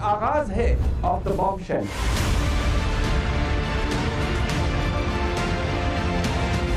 आगाज है of the bombshell.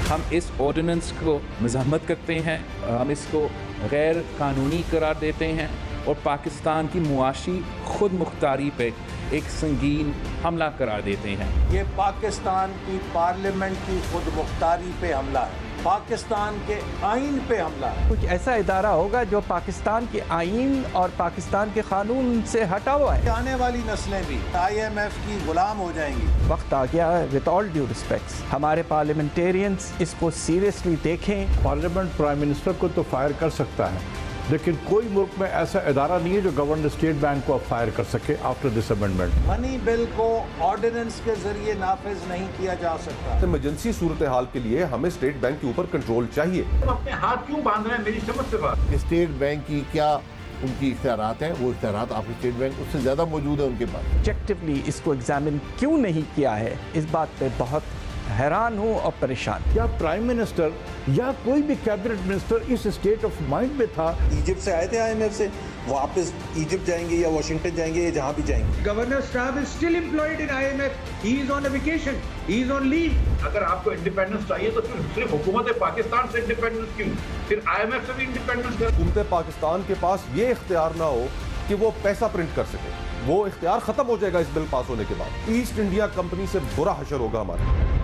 हम इस ऑर्डिनेंस को मज़म्मत करते हैं, हम इसको गैर कानूनी करार देते हैं और पाकिस्तान की मुआशी खुद मुख्तारी पे एक संगीन हमला करार देते हैं। ये पाकिस्तान की पार्लियामेंट की खुद मुख्तारी पे हमला है, पाकिस्तान के आइन पे हमला है। कुछ ऐसा इदारा होगा जो पाकिस्तान के आइन और पाकिस्तान के कानून से हटा हुआ है। आने वाली नस्लें भी IMF की गुलाम हो जाएंगी। वक्त आ गया है, विद ऑल ड्यू रिस्पेक्ट्स, हमारे पार्लियामेंटेरियंस इसको सीरियसली देखें। पार्लियामेंट प्राइम मिनिस्टर को तो फायर कर सकता है, लेकिन कोई मुल्क में ऐसा इदारा नहीं है जो गवर्नर स्टेट बैंक को फायर कर सके after this amendment. Money bill को ऑर्डिनेंस के जरिए नाफिज नहीं किया जा सकता। इमरजेंसी सूरत हाल के लिए हमें स्टेट बैंक के ऊपर कंट्रोल चाहिए। अपने हाथ क्यों बांध रहे हैं, मेरी समझ से बात। स्टेट बैंक की क्या उनकी इख्तियारात हैं, वो इख्तियारात आपके स्टेट बैंक उससे ज़्यादा मौजूद है उनके पास। ऑब्जेक्टिवली इसको एग्जामिन क्यों नहीं किया है, इस बात पे बहुत हैरान हूँ और परेशान। क्या प्राइम मिनिस्टर या कोई भी कैबिनेट मिनिस्टर इस स्टेट ऑफ माइंड में था? इजिप्ट से आए थे IMF से, वापस इजिप्ट जाएंगे या वाशिंगटन जाएंगे या जहां भी जाएंगे। गवर्नर साहब is still employed in IMF, he is on a vacation, he is on leave. अगर आपको इंडिपेंडेंस चाहिए तो फिर सिर्फ हुकूमत पाकिस्तान से इंडिपेंडेंस क्यों, फिर IMF से भी इंडिपेंडेंस। हुकूमत पाकिस्तान के पास ये इख्तियार ना हो कि वो पैसा प्रिंट कर सके, वो इख्तियार खत्म हो जाएगा इस बिल पास होने के बाद। ईस्ट इंडिया कंपनी से बुरा हशर होगा हमारा।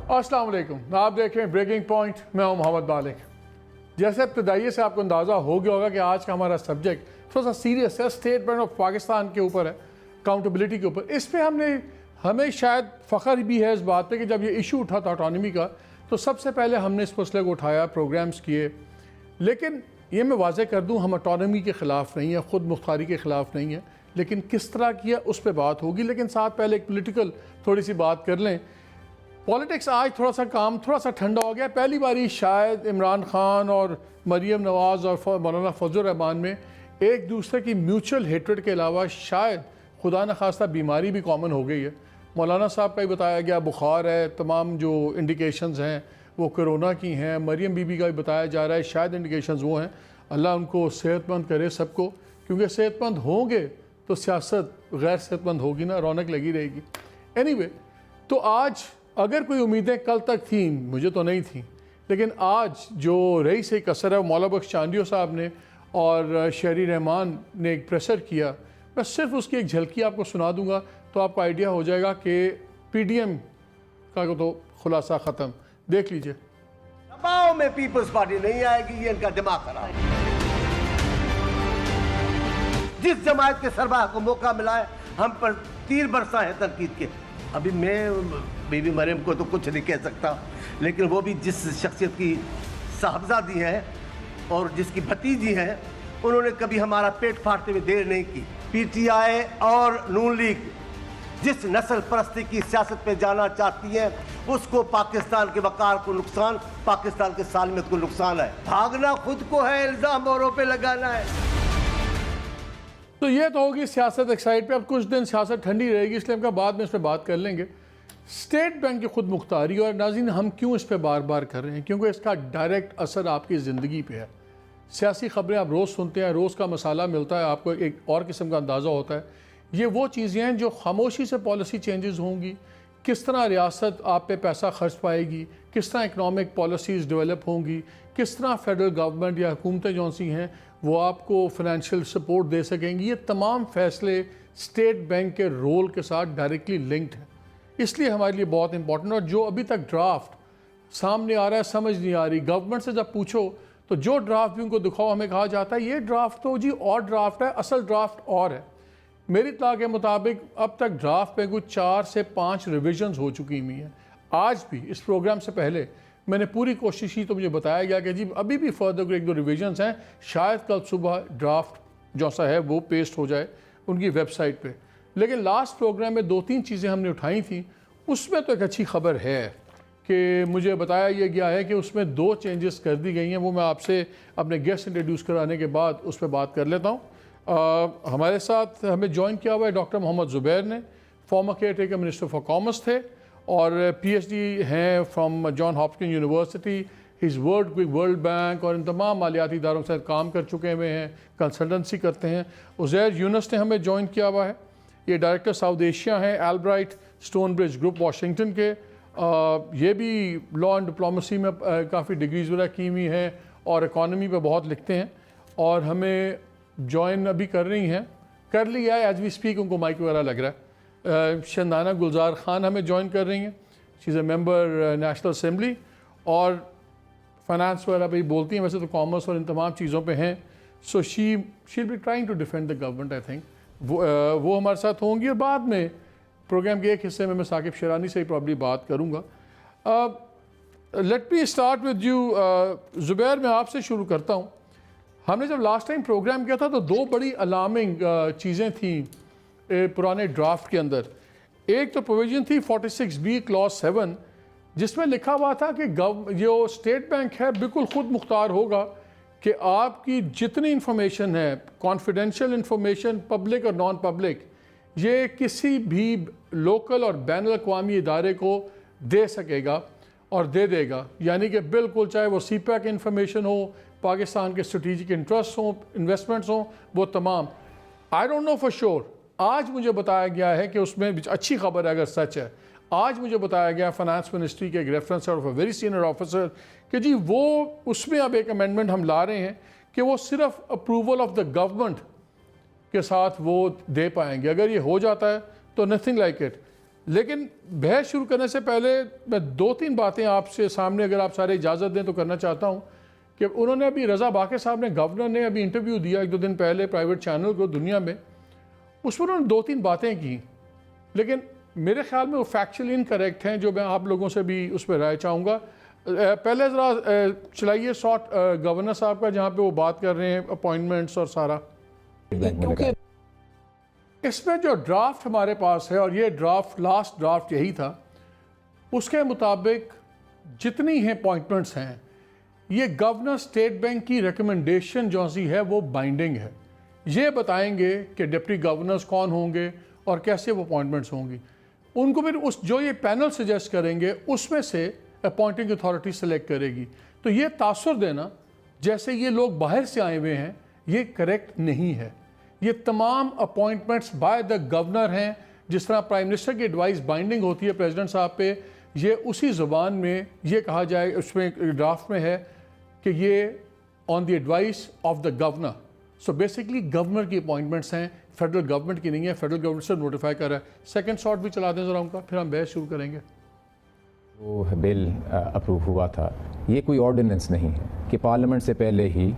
अस्सलाम वालेकुम, आप देख रहे हैं ब्रेकिंग पॉइंट। मैं हूं मोहम्मद मालिक। जैसे इब्तदाई से आपको अंदाज़ा हो गया होगा कि आज का हमारा सब्जेक्ट थोड़ा सा सीरियस है, स्टेट बैंक ऑफ पाकिस्तान के ऊपर है, अकाउंटेबिलिटी के ऊपर। इस पर हमें शायद फ़ख्र भी है इस बात पे कि जब ये इशू उठा था ऑटोनॉमी का, तो सबसे पहले हमने इस मसले को उठाया, प्रोग्राम्स किए। लेकिन ये मैं वाज़ेह कर दूँ, हम ऑटोनॉमी के ख़िलाफ़ नहीं है, ख़ुद मुख्तारी के ख़िलाफ़ नहीं है, लेकिन किस तरह किया उस पर बात होगी। लेकिन साथ पहले एक पोलिटिकल थोड़ी सी बात कर लें। पॉलिटिक्स आज थोड़ा सा ठंडा हो गया। पहली बारी शायद इमरान खान और मरीम नवाज़ और मौलाना फजल रहमान में एक दूसरे की म्यूचुअल हेट्रेड के अलावा शायद खुदा न खास्ता बीमारी भी कॉमन हो गई है। मौलाना साहब का ही बताया गया बुखार है, तमाम जो इंडिकेशंस हैं वो कोरोना की हैं। मरीम बीबी का भी बताया जा रहा है शायद इंडिकेशंस वो हैं। अल्लाह उनको सेहतमंद करे सबको, क्योंकि सेहतमंद होंगे तो सियासत गैर सेहतमंद होगी ना, रौनक लगी रहेगी। एनीवे, तो आज अगर कोई उम्मीदें कल तक थी, मुझे तो नहीं थी, लेकिन आज जो रईस एक असर है मौला बख्श चांदियो साहब ने और शहरी रहमान ने एक प्रेशर किया, मैं सिर्फ उसकी एक झलकी आपको सुना दूंगा तो आपको आइडिया हो जाएगा कि PDM का तो खुलासा ख़त्म। देख लीजिए। दबाव में पीपल्स पार्टी नहीं आएगी, ये इनका दिमाग खराब है। जिस जमात के सरबराह को मौका मिला है, हम पर तीर बरसा है तनकीद के। अभी मैं बीबी मरियम को तो कुछ नहीं कह सकता, लेकिन वो भी जिस शख्सियत की साहबजादी है और जिसकी भतीजी है, उन्होंने कभी हमारा पेट फाड़ते में देर नहीं की। PTI और नून लीग जिस नस्ल परस्ती की सियासत पे जाना चाहती है, उसको पाकिस्तान के वकार को नुकसान, पाकिस्तान के सालमियत को नुकसान है। भागना खुद को है, इल्ज़ाम औरों पे लगाना है। तो ये तो होगी सियासत एक साइड पे। अब कुछ दिन सियासत ठंडी रहेगी, इसलिए हम बाद में इस पर बात कर लेंगे। स्टेट बैंक की खुद मुख्तारी, और नाज़रीन हम क्यों इस पर बार बार कर रहे हैं, क्योंकि इसका डायरेक्ट असर आपकी ज़िंदगी पे है। सियासी ख़बरें आप रोज़ सुनते हैं, रोज़ का मसाला मिलता है, आपको एक और किस्म का अंदाज़ा होता है। ये वो चीज़ें हैं जो खामोशी से पॉलिसी चेंजेस होंगी, किस तरह रियासत आप पे पैसा खर्च पाएगी, किस तरह इकनॉमिक पॉलिसीज़ डेवलप होंगी, किस तरह फेडरल गवर्नमेंट या हुकूमतें जो सी हैं वो आपको फाइनेंशियल सपोर्ट दे सकेंगी। ये तमाम फ़ैसले स्टेट बैंक के रोल के साथ डायरेक्टली लिंक्ड हैं, इसलिए हमारे लिए बहुत इंपॉर्टेंट। और जो अभी तक ड्राफ्ट सामने आ रहा है समझ नहीं आ रही। गवर्नमेंट से जब पूछो तो जो ड्राफ्ट भी उनको दिखाओ, हमें कहा जाता है ये ड्राफ्ट तो जी और ड्राफ्ट है, असल ड्राफ्ट और है। मेरी इत्तला के मुताबिक अब तक ड्राफ्ट पे कुछ 4 से 5 रिविजन्स हो चुकी हुई हैं। आज भी इस प्रोग्राम से पहले मैंने पूरी कोशिश की तो मुझे बताया गया कि जी अभी भी फर्दर 1-2 रिविजन्स हैं, शायद कल सुबह ड्राफ्ट जो सा है वो पेस्ट हो जाए उनकी वेबसाइट पे। लेकिन लास्ट प्रोग्राम में 2-3 चीज़ें हमने उठाई थी, उसमें तो एक अच्छी खबर है कि मुझे बताया ये गया है कि उसमें 2 चेंजेस कर दी गई हैं। वो मैं आपसे अपने गेस्ट इंट्रोड्यूस कराने के बाद उस पर बात कर लेता हूँ। हमारे साथ हमें ज्वाइन किया हुआ है डॉक्टर मोहम्मद ज़ुबैर ने, farmer care taker minister for commerce थे और PhD हैं फ्रॉम जॉन हॉपकिंस यूनिवर्सिटी। इस वर्ल्ड बैंक और इन तमाम मालियाती इदारों के साथ काम कर चुके हुए हैं, कंसल्टेंसी करते हैं। उज़ैर यूनुस ने हमें ज्वाइन किया हुआ है, ये डायरेक्टर साउथ एशिया हैं एल्ब्राइट स्टोनब्रिज ग्रुप वाशिंगटन के। ये भी लॉ एंड डिप्लोमेसी में काफ़ी डिग्रीज वगैरह की हुई हैं और इकॉनमी पे बहुत लिखते हैं, और हमें ज्वाइन अभी कर रही हैं, कर लिया है एज वी स्पीक, उनको माइक वगैरह लग रहा है। शंदाना गुलजार खान हमें ज्वाइन कर रही हैं, she is a member national assembly और फाइनेंस वगैरह भी बोलती हैं, वैसे तो कॉमर्स और इन तमाम चीज़ों पे हैं। So she be trying to defend the government. I think वो हमारे साथ होंगी, और बाद में प्रोग्राम के एक हिस्से में मैं साकिब शेरानी से ही प्रॉब्ली बात करूँगा। Let me start with you Zubair, मैं आपसे शुरू करता हूँ। हमने जब लास्ट टाइम प्रोग्राम किया था तो दो बड़ी अलार्मिंग चीज़ें थी पुराने ड्राफ्ट के अंदर। एक तो प्रोविजन थी 46B क्लॉज 7, जिसमें लिखा हुआ था कि जो स्टेट बैंक है बिल्कुल ख़ुद मुख्तार होगा कि आपकी जितनी इंफॉर्मेशन है, कॉन्फिडेंशियल इंफॉर्मेशन, पब्लिक और नॉन पब्लिक, ये किसी भी लोकल और बैन अल-अक़वामी इदारे को दे सकेगा और दे देगा। यानी कि बिल्कुल चाहे वो CPEC इंफॉर्मेशन हो, पाकिस्तान के स्ट्रेटेजिक इंटरेस्ट हों, इन्वेस्टमेंट्स हों, वो तमाम। I don't know for sure, आज मुझे बताया गया है कि उसमें अच्छी खबर है अगर सच है, आज मुझे बताया गया फाइनेंस मिनिस्ट्री के एक reference of a very senior officer कि जी वो उसमें अब एक अमेंडमेंट हम ला रहे हैं कि वो सिर्फ अप्रूवल ऑफ द गवर्नमेंट के साथ वो दे पाएंगे। अगर ये हो जाता है तो नथिंग लाइक इट। लेकिन बहस शुरू करने से पहले मैं 2-3 बातें आपसे सामने, अगर आप सारे इजाज़त दें तो करना चाहता हूँ कि उन्होंने अभी रज़ा बाक़र साहब ने, गवर्नर ने अभी इंटरव्यू दिया 1-2 दिन पहले प्राइवेट चैनल को दुनिया में, उसमें उन्होंने 2-3 बातें की, लेकिन मेरे ख्याल में वो फैक्चुअल इनकरेक्ट हैं, जो मैं आप लोगों से भी उस पर राय चाहूँगा। पहले ज़रा चलाइए शॉट गवर्नर साहब का, जहाँ पे वो बात कर रहे हैं अपॉइंटमेंट्स और सारा। क्योंकि इसमें जो ड्राफ्ट हमारे पास है, और ये ड्राफ्ट लास्ट ड्राफ्ट यही था, उसके मुताबिक जितनी हैं अपॉइंटमेंट्स हैं, ये गवर्नर स्टेट बैंक की रिकमेंडेशन जो सी है वो बाइंडिंग है। ये बताएंगे कि डिप्टी गवर्नर्स कौन होंगे और कैसे वो अपॉइंटमेंट्स होंगी। उनको फिर उस जो ये पैनल सजेस्ट करेंगे उसमें से अपॉइंटिंग अथॉरिटी सेलेक्ट करेगी। तो ये तासुर देना जैसे ये लोग बाहर से आए हुए हैं, ये करेक्ट नहीं है। ये तमाम अपॉइंटमेंट्स बाय द गवर्नर हैं। जिस तरह प्राइम मिनिस्टर की एडवाइस बाइंडिंग होती है प्रेसिडेंट साहब पे, ये उसी ज़ुबान में ये कहा जाए, उसमें ड्राफ्ट में है कि ये on the advice of the governor. So basically governor की अपॉइंटमेंट्स हैं, फेडरल गवर्नमेंट की नहीं है। फेडरल गवर्नमेंट से नोटिफाई कर रहा है। सेकंड शॉट भी चला दें ज़रा उनका, फिर हम बहस शुरू करेंगे। वो बिल अप्रूव हुआ था, ये कोई ऑर्डिनेंस नहीं है कि पार्लियामेंट से पहले ही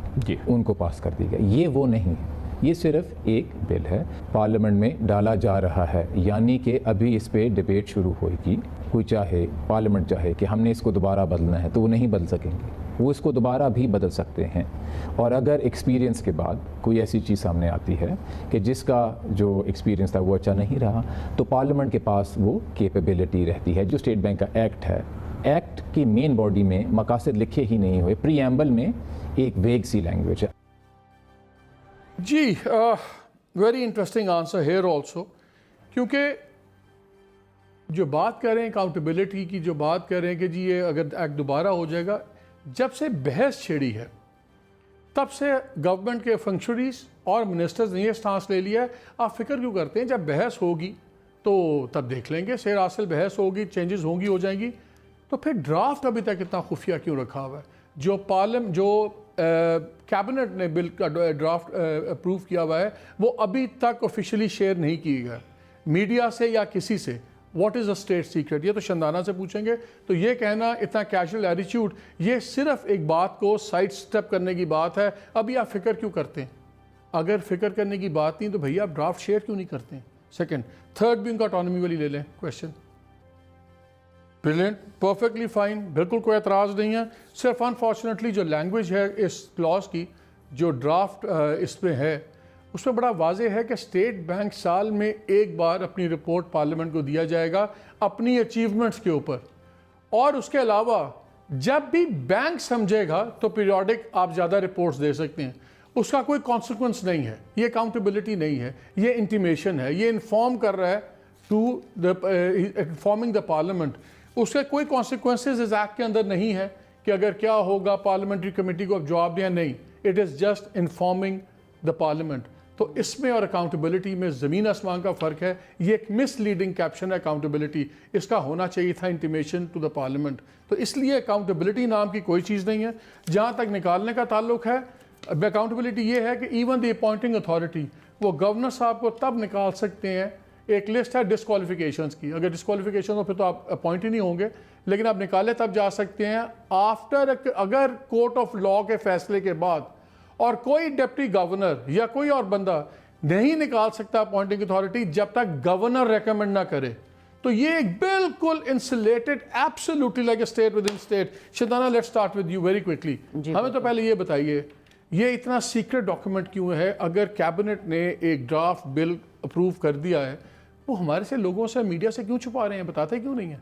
उनको पास कर दी गई। ये वो नहीं है, ये सिर्फ एक बिल है, पार्लियामेंट में डाला जा रहा है। यानी कि अभी इस पे डिबेट शुरू होगी। कोई चाहे, पार्लियामेंट चाहे कि हमने इसको दोबारा बदलना है तो वो नहीं बदल सकेंगे, वो इसको दोबारा भी बदल सकते हैं। और अगर एक्सपीरियंस के बाद कोई ऐसी चीज़ सामने आती है कि जिसका जो एक्सपीरियंस था वो अच्छा नहीं रहा, तो पार्लियामेंट के पास वो कैपेबिलिटी रहती है। जो स्टेट बैंक का एक्ट है, एक्ट की मेन बॉडी में मकासद लिखे ही नहीं हुए, प्रीएम्बल में एक वेग सी लैंग्वेज है। जी, very interesting answer here also, क्योंकि जो बात कर रहे हैं अकाउंटेबिलिटी की, जो बात कर रहे हैं कि जी ये अगर एक्ट दोबारा हो जाएगा, जब से बहस छिड़ी है तब से गवर्नमेंट के फंक्शनरीज और मिनिस्टर्स ने ये स्टांस ले लिया है, आप फिक्र क्यों करते हैं, जब बहस होगी तो तब देख लेंगे, शेर हासिल बहस होगी, चेंजेस होंगी, हो जाएंगी। तो फिर ड्राफ्ट अभी तक इतना खुफिया क्यों रखा हुआ है? जो कैबिनेट ने बिल का ड्राफ्ट अप्रूव किया हुआ है, वो अभी तक ऑफिशियली शेयर नहीं किया गया मीडिया से या किसी से। What is a state secret, ये तो शंदाना से पूछेंगे। तो ये कहना इतना कैजुअल एटीट्यूड, ये सिर्फ एक बात को साइड स्टेप करने की बात है। अभी आप फिक्र क्यों करते हैं? अगर फिक्र करने की बात नहीं तो भैया आप ड्राफ्ट शेयर क्यों नहीं करते हैं? सेकंड, थर्ड भी उनका ऑटोनॉमी वाली ले लें क्वेश्चन। ब्रिलियंट, परफेक्टली फाइन, बिल्कुल कोई एतराज़ नहीं है। सिर्फ अनफॉर्चुनेटली जो लैंग्वेज है इस क्लॉज की, जो ड्राफ्ट इसमें है, उसमें बड़ा वाज़ेह है कि स्टेट बैंक साल में एक बार अपनी रिपोर्ट पार्लियामेंट को दिया जाएगा अपनी अचीवमेंट्स के ऊपर, और उसके अलावा जब भी बैंक समझेगा तो पीरियोडिक आप ज़्यादा रिपोर्ट्स दे सकते हैं। उसका कोई कॉन्सिक्वेंस नहीं है, ये अकाउंटेबिलिटी नहीं है, ये इंटीमेशन है, ये इन्फॉर्म कर रहा है to the informing the parliament. उसके कोई कॉन्सिक्वेंसेज इस एक्ट के अंदर नहीं है कि अगर क्या होगा पार्लियामेंट्री कमेटी को अब जवाब दिया, नहीं, it is just informing the parliament. तो इसमें और अकाउंटेबिलिटी में ज़मीन आसमान का फ़र्क है। ये एक मिसलीडिंग कैप्शन है अकाउंटेबिलिटी, इसका होना चाहिए था इंटीमेशन टू द पार्लियामेंट। तो इसलिए अकाउंटेबिलिटी नाम की कोई चीज़ नहीं है। जहाँ तक निकालने का ताल्लुक है, अकाउंटेबिलिटी ये है कि इवन द अपॉइंटिंग अथॉरिटी, वो गवर्नर साहब को तब निकाल सकते हैं, एक लिस्ट है डिस्क्वालिफिकेशंस की, अगर डिस्क्वालिफिकेशन हो फिर तो आप अपॉइंट ही नहीं होंगे, लेकिन आप निकाले तब जा सकते हैं आफ्टर, अगर कोर्ट ऑफ लॉ के फैसले के बाद, और कोई डिप्टी गवर्नर या कोई और बंदा नहीं निकाल सकता अपॉइंटिंग अथॉरिटी जब तक गवर्नर रेकमेंड ना करे। तो ये एक बिल्कुल insulated, absolutely like a state within state. Shidana, let's start with you very quickly. हमें तो पहले ये बताइए, ये इतना सीक्रेट डॉक्यूमेंट क्यों है? अगर कैबिनेट ने एक ड्राफ्ट बिल अप्रूव कर दिया है, वो हमारे से, लोगों से, मीडिया से क्यों छुपा रहे हैं? बताते क्यों नहीं है?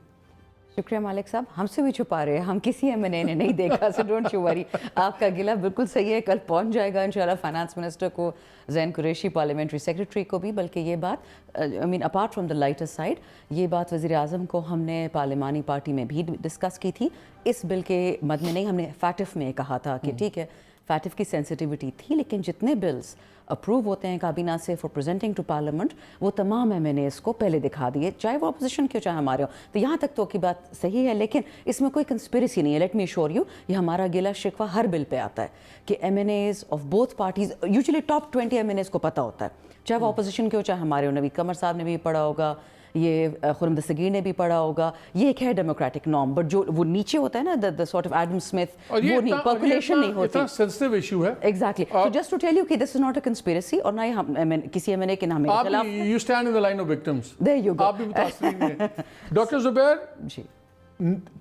शुक्रिया मालिक साहब, हमसे भी छुपा रहे हैं, हम किसी एमएनए ने नहीं देखा, सो डोंट यू वरी। आपका गिला बिल्कुल सही है, कल पहुंच जाएगा इंशाल्लाह फाइनेंस मिनिस्टर को, जैन कुरैशी पार्लियामेंट्री सेक्रेटरी को भी। बल्कि ये बात, I mean apart from the lighter side, ये बात वज़ीर आज़म को हमने पार्लिमानी पार्टी में भी डिस्कस की थी। इस बिल के मद में नहीं, हमने फैटिफ में कहा था कि ठीक है, फैटिफ की सेंसिटिविटी थी, लेकिन जितने बिल्स अप्रूव होते हैं काबीना से फॉर प्रेजेंटिंग टू पार्लियामेंट, वो तमाम एमएनएस को पहले दिखा दिए, चाहे वो अपोजिशन के चाहे हमारे हो। तो यहाँ तक तो की बात सही है, लेकिन इसमें कोई कंस्पिरेसी नहीं है। लेट मी श्योर यू, ये हमारा गिला शिकवा हर बिल पे आता है कि MNS of both parties, usually top 20 MNS को पता होता है, चाहे वो अपोजिशन के हो चाहे हमारे हो। नवीद कमर साहब ने भी पढ़ा होगा, ये खुर्रम दस्तगीर ने भी पढ़ा होगा। ये एक है डेमोक्रेटिक नॉर्म, बट जो वो नीचे होता है ना, the sort of Adam Smith, वो नहीं, पर्कुलेशन नहीं होती। इतना सेंसिटिव इशू है। Exactly, so just to tell you कि this is not a conspiracy, और ना ही हम किसी एमएनए के नाम के खिलाफ। You stand in the line of victims, there you go. आप भी मुतासिरीन हैं। डॉक्टर जुबैर जी,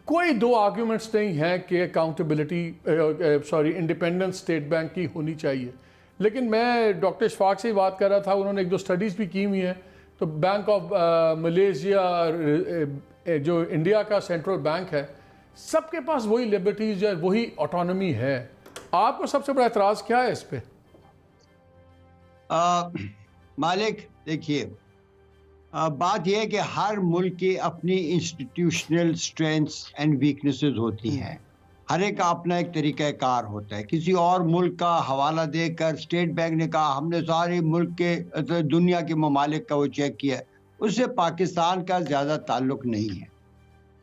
कोई दो आर्ग्यूमेंट्स नहीं है कि accountability, sorry, independent state bank की होनी चाहिए, लेकिन मैं डॉक्टर इशफाक से ही बात कर रहा था, उन्होंने एक दो स्टडीज़ भी की हुई हैं। तो बैंक ऑफ मलेशिया, जो इंडिया का सेंट्रल बैंक है, सबके पास वही लिबर्टीज है, वही ऑटोनॉमी है। आपको सबसे बड़ा एतराज़ क्या है इस पे? मालिक, देखिए, बात यह है कि हर मुल्क की अपनी इंस्टीट्यूशनल स्ट्रेंथ्स एंड वीकनेसेस होती हैं। हर एक का अपना एक तरीक़ाकार होता है। किसी और मुल्क का हवाला देकर स्टेट बैंक ने कहा हमने सारे मुल्क के, दुनिया के ममालिक का वो चेक किया, उससे पाकिस्तान का ज़्यादा ताल्लुक़ नहीं है।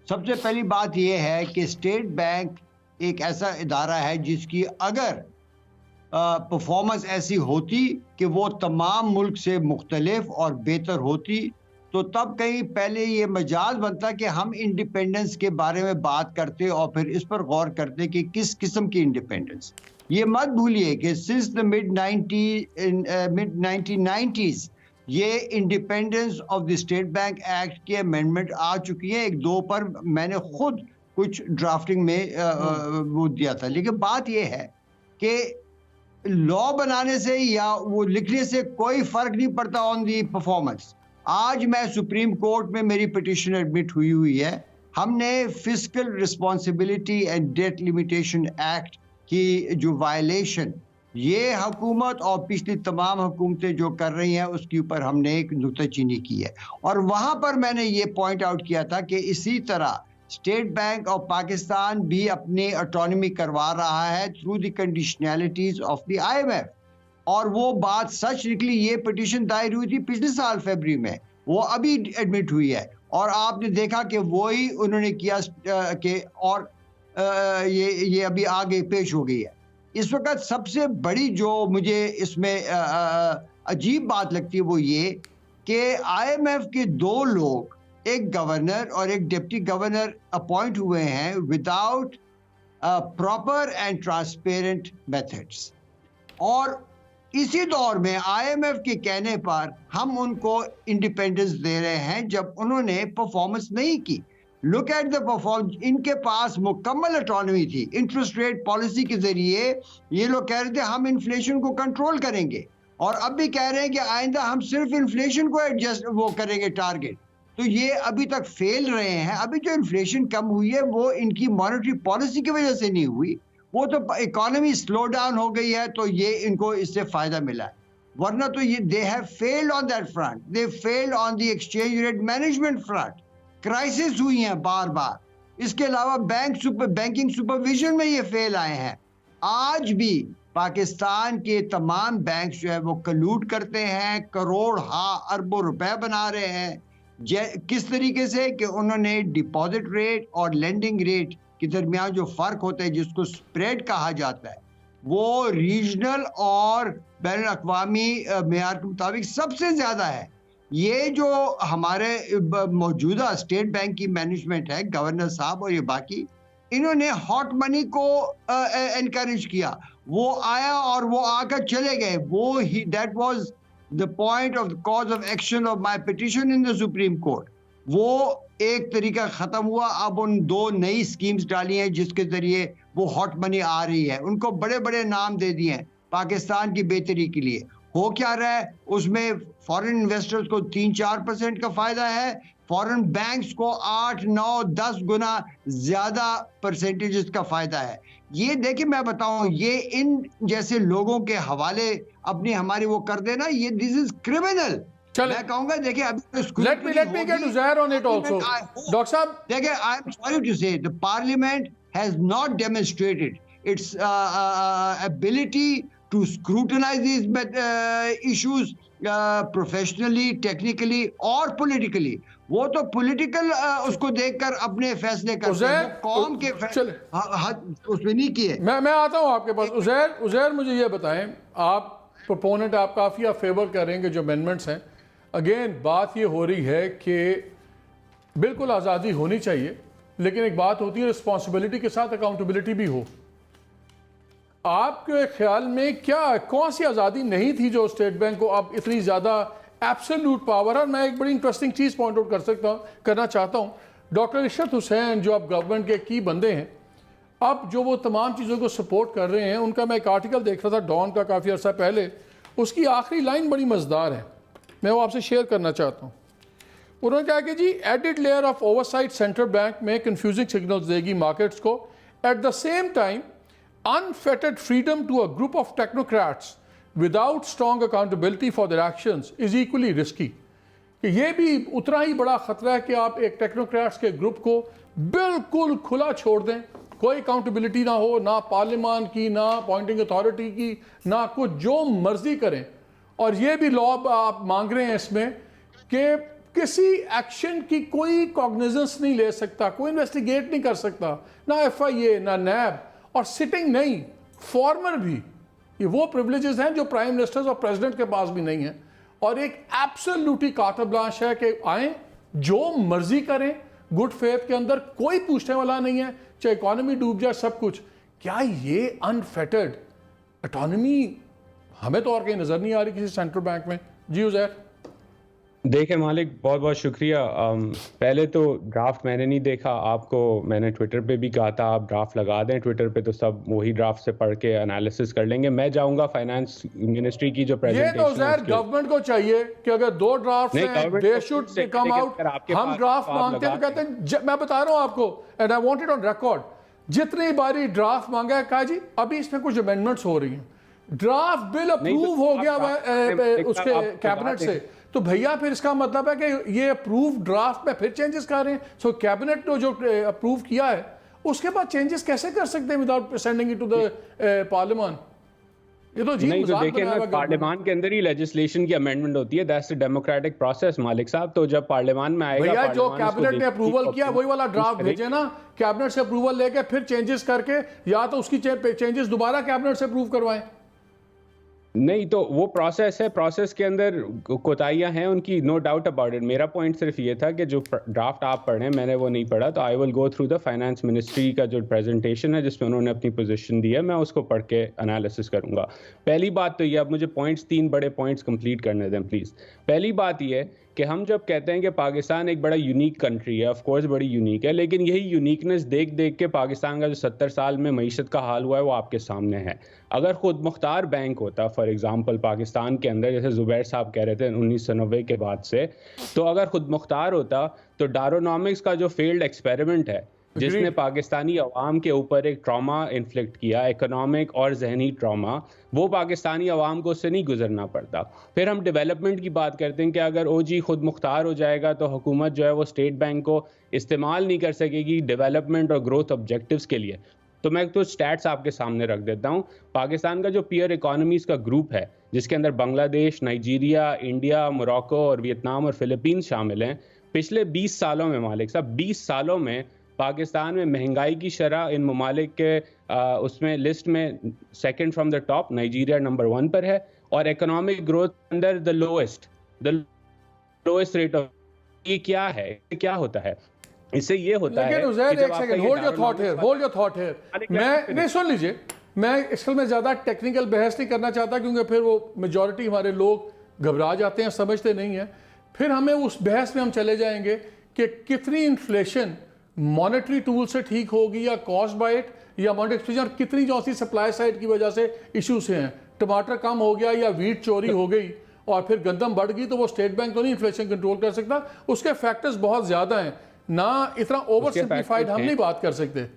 सबसे पहली बात यह है कि स्टेट बैंक एक ऐसा इदारा है जिसकी अगर परफॉर्मेंस ऐसी होती कि वो तमाम मुल्क से मुख्तलिफ और बेहतर होती, तो तब कहीं पहले ये मजाज बनता कि हम इंडिपेंडेंस के बारे में बात करते और फिर इस पर गौर करते कि किस किस्म की इंडिपेंडेंस। ये मत भूलिए कि सिंस द मिड 1990s ये independence of the state bank act की अमेंडमेंट आ चुकी है। 1-2 पर मैंने खुद कुछ ड्राफ्टिंग में वो दिया था। लेकिन बात ये है कि लॉ बनाने से या वो लिखने से कोई फर्क नहीं पड़ता ऑन दी परफॉर्मेंस। आज मैं सुप्रीम कोर्ट में, मेरी पिटीशन एडमिट हुई है। हमने fiscal responsibility and debt limitation act की जो वायलेशन ये हुकूमत और पिछली तमाम हुकूमतें जो कर रही हैं उसके ऊपर हमने एक नुक्ताचीनी की है। और वहाँ पर मैंने ये पॉइंट आउट किया था कि इसी तरह स्टेट बैंक ऑफ पाकिस्तान भी अपनी ऑटोनॉमी करवा रहा है through the conditionalities of the IMF। और वो बात सच निकली। ये पिटीशन दायर हुई थी पिछले साल फरवरी में, वो अभी एडमिट हुई है। और आपने देखा कि वही उन्होंने किया कि और ये अभी आगे पेश हो गई है। इस वक्त सबसे बड़ी जो मुझे इसमें अजीब बात लगती है वो ये कि IMF के 2 लोग, एक गवर्नर और एक डिप्टी गवर्नर अपॉइंट हुए हैं without proper and transparent methods. और इसी दौर में IMF के कहने पर हम उनको इंडिपेंडेंस दे रहे हैं जब उन्होंने परफॉर्मेंस नहीं की। Look at the performance. इनके पास मुकम्मल ऑटोनॉमी थी। इंटरेस्ट रेट पॉलिसी के जरिए ये लोग कह रहे थे हम इन्फ्लेशन को कंट्रोल करेंगे, और अब भी कह रहे हैं कि आइंदा हम सिर्फ इन्फ्लेशन को एडजस्ट वो करेंगे टारगेट। तो ये अभी तक फेल रहे हैं। अभी जो इन्फ्लेशन कम हुई है वो इनकी मॉनेटरी पॉलिसी की वजह से नहीं हुई, वो तो इकोनॉमी स्लो डाउन हो गई है, तो ये इनको इससे फायदा मिला है। वरना तो ये they have failed on that front, they failed on the exchange rate management front. Crisis हुई हैं बार बार, इसके अलावा बैंकिंग सुपरविजन में ये फेल आए हैं। आज भी पाकिस्तान के तमाम बैंक जो है वो कलूट करते हैं, करोड़ अरबों रुपए बना रहे हैं। किस तरीके से कि उन्होंने डिपॉजिट रेट और लेंडिंग रेट के दरमियान जो फर्क होता है, जिसको स्प्रेड कहा जाता है, वो रीजनल और बैन अक़वामी मेयार के मुताबिक सबसे ज्यादा है। ये जो हमारे मौजूदा स्टेट बैंक की मैनेजमेंट है, गवर्नर साहब और ये बाकी, इन्होंने हॉट मनी को एनकरेज किया। वो आया और वो आकर चले गए। वो ही that was the point of the cause of action of my petition in the Supreme Court. वो एक तरीका खत्म हुआ। अब उन 2 नई स्कीम्स डाली हैं जिसके जरिए वो हॉट मनी आ रही है। उनको बड़े बड़े नाम दे दिए हैं पाकिस्तान की बेहतरी के लिए। हो क्या रहा है उसमें? फॉरेन इन्वेस्टर्स को 3-4% का फायदा है, फॉरेन बैंक्स को 8-9-10 गुना ज्यादा परसेंटेज का फायदा है। ये देखिए, मैं बताऊं, ये इन जैसे लोगों के हवाले अपनी हमारी वो कर देना, ये दिस इज क्रिमिनल। मैं कहूंगा देखिए, अभी let me get Uzair on it also. Doctor साहब देखिए, I am sorry to say the parliament has not demonstrated its ability to scrutinize these issues professionally, technically और politically. वो तो political उसको देखकर अपने फैसले करते हैं, कौम के उसमें नहीं किए। मैं आता हूँ आपके पास। उज़ैर मुझे ये बताएं, आप प्रोपोनेंट, आप काफ़ी आप फेवर करेंगे जो अमेंडमेंट्स हैं। अगेन बात ये हो रही है कि बिल्कुल आज़ादी होनी चाहिए, लेकिन एक बात होती है रिस्पॉन्सिबिलिटी के साथ अकाउंटेबिलिटी भी हो। आपके ख्याल में क्या कौन सी आज़ादी नहीं थी जो स्टेट बैंक को अब इतनी ज़्यादा एब्सोल्यूट पावर है? मैं एक बड़ी इंटरेस्टिंग चीज़ पॉइंट आउट करना चाहता हूँ। डॉक्टर इशरत हुसैन जो अब गवर्नमेंट के की बंदे हैं, अब जो वो तमाम चीज़ों को सपोर्ट कर रहे हैं, उनका मैं एक आर्टिकल देख रहा था डॉन का काफ़ी अर्सा पहले। उसकी आखिरी लाइन बड़ी मज़ेदार है, मैं वो आपसे शेयर करना चाहता हूँ। उन्होंने कहा कि जी added layer of oversight central bank में कंफ्यूजिंग सिग्नल्स देगी मार्केट्स को। At the same time unfettered freedom to a group of technocrats without strong accountability for their actions is equally risky। कि ये भी उतना ही बड़ा खतरा है कि आप एक टेक्नोक्रेट्स के ग्रुप को बिल्कुल खुला छोड़ दें, कोई अकाउंटेबिलिटी ना हो, ना पार्लियामान की, ना अपॉइंटिंग अथॉरिटी की, ना कुछ, जो मर्जी करें। और ये भी लॉ आप मांग रहे हैं इसमें कि किसी एक्शन की कोई कॉग्निजेंस नहीं ले सकता, कोई इन्वेस्टिगेट नहीं कर सकता, ना FIA ना NAB, और सिटिंग नहीं, फॉर्मर भी। ये वो प्रिविलेजेस हैं जो प्राइम मिनिस्टर्स और प्रेसिडेंट के पास भी नहीं है। और एक एब्सोल्यूटली कार्ट ब्लांश है कि आए जो मर्जी करें, गुड फेथ के अंदर, कोई पूछने वाला नहीं है, चाहे इकोनॉमी डूब जाए, सब कुछ। क्या ये अनफेटर्ड ऑटोनॉमी हमें तो और कहीं नजर नहीं आ रही किसी सेंट्रल बैंक में? जी उज़ैर। देखे मालिक, बहुत बहुत शुक्रिया। पहले तो ड्राफ्ट मैंने नहीं देखा, आपको मैंने ट्विटर पे भी कहा था आप ड्राफ्ट लगा दें ट्विटर पे, तो सब वही ड्राफ्ट से पढ़ के एनालिसिस कर लेंगे। मैं जाऊंगा फाइनेंस मिनिस्ट्री की जो प्रेजेंटेशन, ये तो ज़ाहिर गवर्नमेंट को चाहिए कि अगर 2 ड्राफ्ट हैं, दे शुड कम आउट। हम ड्राफ्ट मांगते हैं तो कहते हैं, मैं बता रहा हूं आपको, and I want it on record, जितनी बारी ड्राफ्ट मांगा है, कहा जी अभी इसमें कुछ अमेंडमेंट्स हो रही हैं, ड्राफ्ट बिल अप्रूव हो गया उसके कैबिनेट से, तो भैया फिर इसका मतलब है कि ये अप्रूव ड्राफ्ट में फिर चेंजेस कर रहे हैं। सो कैबिनेट ने जो अप्रूव किया है उसके बाद चेंजेस कैसे कर सकते हैं without sending it to the parliament? ये तो नहीं, तो देखिए ना, पार्लियामान के अंदर ही लेजिस्लेशन की अमेंडमेंट होती है, दैट्स द डेमोक्रेटिक प्रोसेस मालिक साहब। तो जब पार्लियामान में आएगा, भैया जो कैबिनेट ने अप्रूवल किया वही वाला ड्राफ्ट भेजे ना, कैबिनेट से अप्रूवल लेके फिर चेंजेस करके, या तो उसकी चेंजेस दोबारा कैबिनेट से अप्रूव करवाएं। नहीं, तो वो प्रोसेस है, प्रोसेस के अंदर कोताहियां हैं उनकी, नो डाउट अबाउट इट। मेरा पॉइंट सिर्फ ये था कि जो ड्राफ्ट आप पढ़ रहे हैं, मैंने वो नहीं पढ़ा, तो I will go through the finance ministry का जो प्रेजेंटेशन है जिसमें उन्होंने अपनी पोजीशन दी है, मैं उसको पढ़ के एनालिसिस करूंगा। पहली बात तो ये, अब मुझे पॉइंट्स 3 बड़े पॉइंट्स कंप्लीट करने दें प्लीज़। पहली बात ये कि हम जब कहते हैं कि पाकिस्तान एक बड़ा यूनिक कंट्री है, ऑफ कोर्स बड़ी यूनिक है, लेकिन यही यूनिकनेस देख देख के पाकिस्तान का जो 70 साल में मईशत का हाल हुआ है वो आपके सामने है। अगर खुद मुख्तार बैंक होता, फॉर एग्जांपल पाकिस्तान के अंदर, जैसे जुबैर साहब कह रहे थे 1990 के बाद से, तो अगर खुद मुख्तार होता तो डारोनॉमिक्स का जो फेल्ड एक्सपेरिमेंट है जिसने पाकिस्तानी अवाम के ऊपर एक ट्रॉमा इन्फ्लिक्ट किया, इकोनॉमिक और जहनी ट्रॉमा, वो पाकिस्तानी अवाम को उससे नहीं गुजरना पड़ता। फिर हम डेवलपमेंट की बात करते हैं कि अगर ओजी खुद मुख्तार हो जाएगा तो हुकूमत जो है वो स्टेट बैंक को इस्तेमाल नहीं कर सकेगी डेवलपमेंट और ग्रोथ ऑब्जेक्टिव्स के लिए। तो मैं कुछ स्टैट्स आपके सामने रख देता हूँ। पाकिस्तान का जो पीयर इकोनॉमीज़ का ग्रुप है, जिसके अंदर बांग्लादेश, नाइजीरिया, इंडिया, मोरक्को और वियतनाम और फिलीपींस शामिल हैं, पिछले 20 सालों में मालिक साहब 20 सालों में पाकिस्तान में महंगाई की शरह इन ममालिक के उसमें लिस्ट में second from the top Nigeria number 1 पर है, और economic growth under the lowest rate of. ये क्या है, क्या होता है? इससे ये होता है एक second, hold your thought here. मैं नहीं, सुन लीजिए, मैं इसमें में ज़्यादा टेक्निकल बहस नहीं करना चाहता, क्योंकि फिर वो मेजॉरिटी हमारे लोग घबरा जाते हैं, समझते नहीं हैं। फिर हमें उस बहस में हम चले जाएंगे कि कितनी इन्फ्लेशन मॉनेटरी टूल से ठीक होगी या कॉस्ट बाय इट या मॉनेटरी एक्सपेंशन, और कितनी जो सी सप्लाई साइड की वजह से इशू से हैं। टमाटर कम हो गया या वीट चोरी हो गई और फिर गंदम बढ़ गई, तो वो स्टेट बैंक तो नहीं इन्फ्लेशन कंट्रोल कर सकता। उसके फैक्टर्स बहुत ज़्यादा हैं ना, इतना ओवर सिंप्लीफाइड हम नहीं बात कर सकते।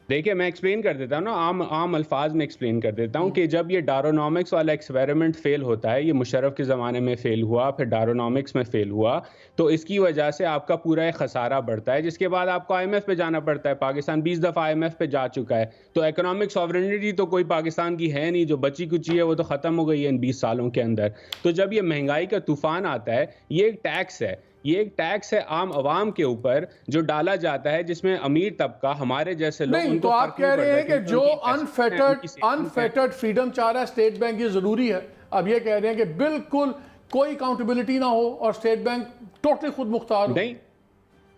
देखिए मैं एक्सप्लेन कर देता हूँ ना, आम अल्फाज में एक्सप्लेन कर देता हूँ कि जब ये डारोनॉमिक्स वाला एक्सपेरिमेंट फेल होता है, ये मुशर्रफ के ज़माने में फेल हुआ, फिर डारोनॉमिक्स में फेल हुआ, तो इसकी वजह से आपका पूरा एक खसारा बढ़ता है, जिसके बाद आपको IMF पे जाना पड़ता है। पाकिस्तान 20 दफ़ा IMF पे जा चुका है, तो इकोनॉमिक सॉवरेनिटी तो कोई पाकिस्तान की है नहीं, जो बची कुची है वो तो ख़त्म हो गई है इन 20 सालों के अंदर। तो जब ये महंगाई का तूफान आता है, ये एक टैक्स है, ये एक टैक्स है आम आवाम के ऊपर जो डाला जाता है, जिसमें अमीर तबका हमारे जैसे लोग नहीं। तो आप कह रहे हैं कि जो अनफेटर्ड फ्रीडम चाह रहा है स्टेट बैंक, ये जरूरी है। अब ये कह रहे हैं कि बिल्कुल कोई अकाउंटेबिलिटी ना हो और स्टेट बैंक टोटली खुद मुख्तार हो।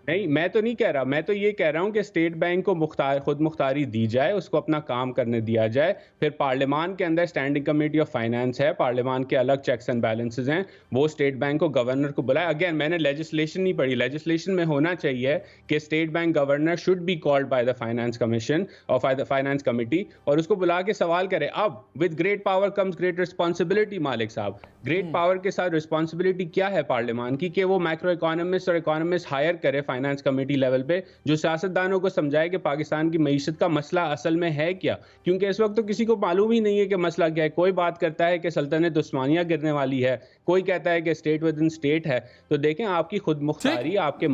नहीं, मैं तो नहीं कह रहा, मैं तो ये कह रहा हूँ कि स्टेट बैंक को खुद मुख्तारी दी जाए, उसको अपना काम करने दिया जाए। फिर पार्लियामान के अंदर स्टैंडिंग कमेटी ऑफ फाइनेंस है, पार्लियामान के अलग चेक्स एंड बैलेंसेस हैं, वो स्टेट बैंक को गवर्नर को बुलाए। अगेन मैंने लेजिस्लेशन नहीं पढ़ी, लेजिस्लेशन में होना चाहिए कि state bank governor should be called by the finance commission और बाय द फाइनेंस कमेटी, और उसको बुला के सवाल करे। अब with great power comes great responsibility मालिक साहब, ग्रेट पावर के साथ रिस्पॉन्सिबिलिटी क्या है पार्लियामान की, कि वो मैक्रो इकोनॉमिस्ट और इकोनॉमिस्ट हायर करे फाइनेंस कमेटी लेवल पे, जो सियासतदानों को समझाए कि पाकिस्तान की मईशत का मसला असल में है क्या, क्योंकि इस वक्त तो किसी को मालूम ही नहीं है कि मसला क्या है। कोई बात करता है कि सल्तनत उस्मानिया गिरने वाली है, कोई कहता है कि स्टेट विद इन स्टेट है। तो देखें आपकी खुद मुख्तारी, आपके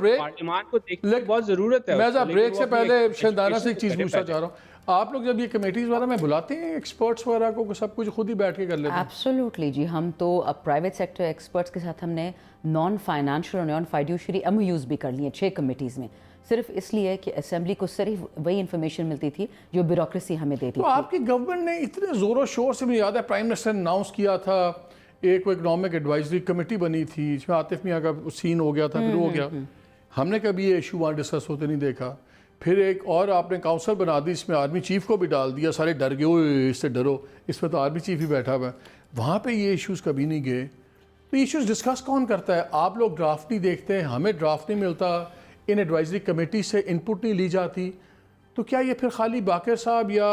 पार्लियामान को देखने की बहुत जरूरत है। मैं ब्रेक से पहले शहदाना से एक चीज पूछना चाह रहा हूँ, आप लोग जब ये कमेटीज वगैरह में बुलाते हैं एक्सपर्ट्स वगैरह को, सब कुछ खुद ही बैठ के कर लेते हैं? एब्सोल्युटली जी, हम तो अब प्राइवेट सेक्टर एक्सपर्ट्स के साथ हमने नॉन फाइनेंशियल और नॉन फाइड्यूशरी MOUs भी कर लिए 6 कमेटीज़ में, सिर्फ इसलिए कि असेंबली को सिर्फ वही इन्फॉर्मेशन मिलती थी जो ब्यूरोक्रेसी हमें देती थी। तो आपकी गवर्नमेंट ने इतने ज़ोरों शोर से, मुझे याद है प्राइम मिनिस्टर ने अनाउंस किया था, एक इकोनॉमिक एडवाइजरी कमेटी बनी थी, इसमें आतिफ मियाँ का सीन हो गया था, फिर हो गया, हमने कभी ये इशू वहाँ डिस्कस होते नहीं देखा। फिर एक और आपने काउंसिल बना दी, इसमें आर्मी चीफ को भी डाल दिया, सारे डर गए, इससे डरो, इसमें तो आर्मी चीफ ही बैठा हुआ है, वहाँ पे ये इश्यूज़ कभी नहीं गए। तो इश्यूज़ डिस्कस कौन करता है? आप लोग ड्राफ्ट नहीं देखते, हमें ड्राफ्ट नहीं मिलता, इन एडवाइजरी कमेटी से इनपुट नहीं ली जाती, तो क्या ये फिर खाली बाकर साहब या